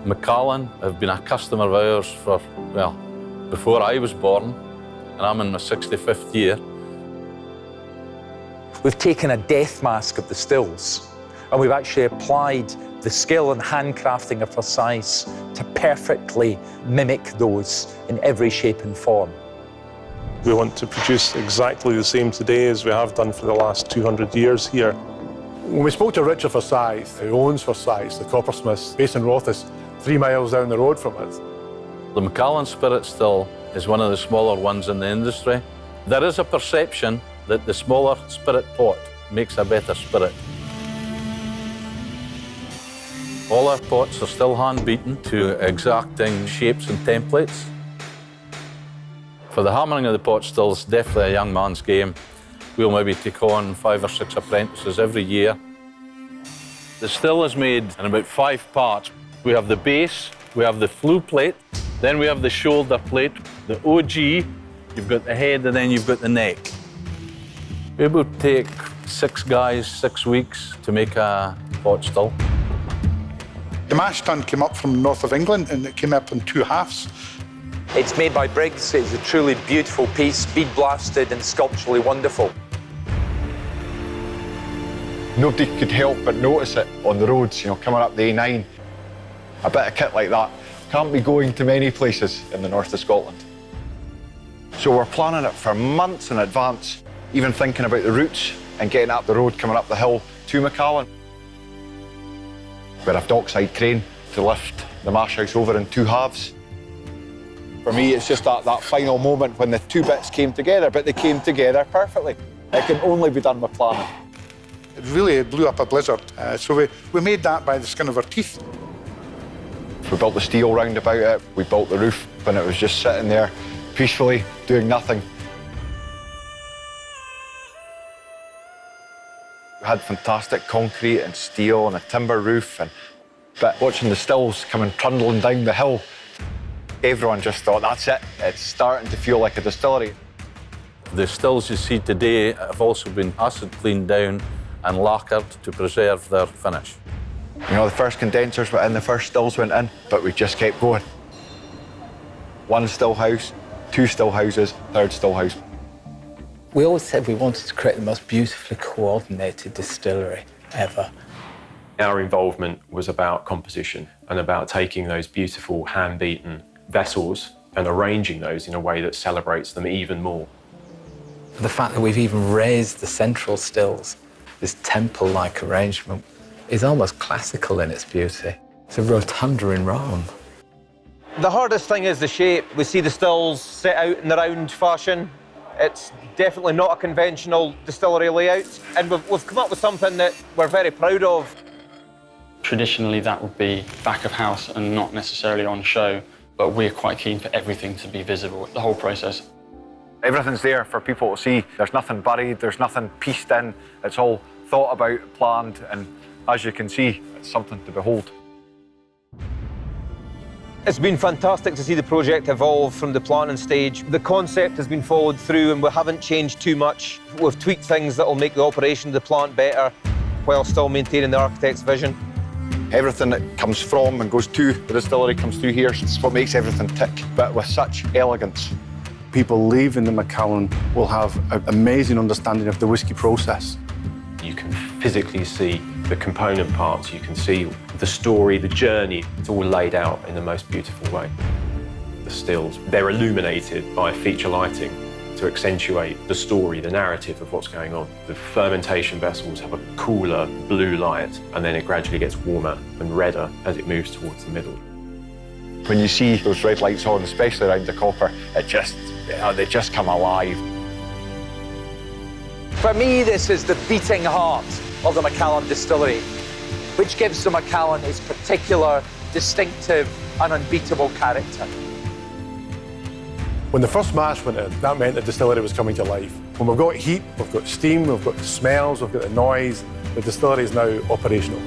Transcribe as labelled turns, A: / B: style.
A: Macallan have been a customer of ours for, well, before I was born, and I'm in my 65th year.
B: We've taken a death mask of the stills, and we've actually applied the skill and handcrafting of Versailles to perfectly mimic those in every shape and form.
C: We want to produce exactly the same today as we have done for the last 200 years here.
D: When we spoke to Richard Versailles, who owns Versailles, the coppersmith based in Rothes, 3 miles down the road from us.
A: The Macallan spirit still is one of the smaller ones in the industry. There is a perception that the smaller spirit pot makes a better spirit. All our pots are still hand-beaten to exacting shapes and templates. For the hammering of the pot still, it's definitely a young man's game. We'll maybe take on 5 or 6 apprentices every year. The still is made in about 5 parts. We have the base, we have the flue plate, then we have the shoulder plate, the OG, you've got the head, and then you've got the neck. It would take 6 guys, 6 weeks to make a pot still.
E: The mash tun came up from the north of England, and it came up in 2 halves.
B: It's made by Briggs. It's a truly beautiful piece, bead blasted and sculpturally wonderful.
F: Nobody could help but notice it on the roads, you know, coming up the A9. A bit of kit like that can't be going to many places in the north of Scotland. So we're planning it for months in advance, even thinking about the routes and getting up the road coming up the hill to Macallan. We have a dockside crane to lift the mash house over in 2 halves. For me, it's just that final moment when the 2 bits came together, but they came together perfectly. It can only be done with planning.
E: It really blew up a blizzard, so we made that by the skin of our teeth.
F: We built the steel round about it, we built the roof when it was just sitting there peacefully doing nothing. We had fantastic concrete and steel and a timber roof, but watching the stills coming trundling down the hill, everyone just thought, that's it, it's starting to feel like a distillery.
A: The stills you see today have also been acid cleaned down and lacquered to preserve their finish.
F: You know, the first condensers went in, the first stills went in, but we just kept going. 1 still house, 2 still houses, 3rd still house.
G: We always said we wanted to create the most beautifully coordinated distillery ever.
H: Our involvement was about composition and about taking those beautiful hand-beaten vessels and arranging those in a way that celebrates them even more.
G: The fact that we've even raised the central stills, this temple-like arrangement, is almost classical in its beauty. It's a rotunda in Rome.
I: The hardest thing is the shape. We see the stills set out in the round fashion. It's definitely not a conventional distillery layout, and we've come up with something that we're very proud of.
J: Traditionally, that would be back of house and not necessarily on show, but we're quite keen for everything to be visible, the whole process.
F: Everything's there for people to see. There's nothing buried, there's nothing pieced in. It's all thought about, planned, and as you can see, it's something to behold.
I: It's been fantastic to see the project evolve from the planning stage. The concept has been followed through and we haven't changed too much. We've tweaked things that will make the operation of the plant better while still maintaining the architect's vision.
F: Everything that comes from and goes to the distillery comes through here. It's what makes everything tick, but with such elegance.
K: People leaving the Macallan will have an amazing understanding of the whisky process.
H: You can physically see the component parts, you can see the story, the journey. It's all laid out in the most beautiful way. The stills, they're illuminated by feature lighting to accentuate the story, the narrative of what's going on. The fermentation vessels have a cooler blue light, and then it gradually gets warmer and redder as it moves towards the middle.
F: When you see those red lights on, especially around the copper, they just come alive.
B: For me, this is the beating heart of the Macallan Distillery, which gives the Macallan its particular, distinctive and unbeatable character.
D: When the first mash went in, that meant the distillery was coming to life. When we've got heat, we've got steam, we've got the smells, we've got the noise, the distillery is now operational.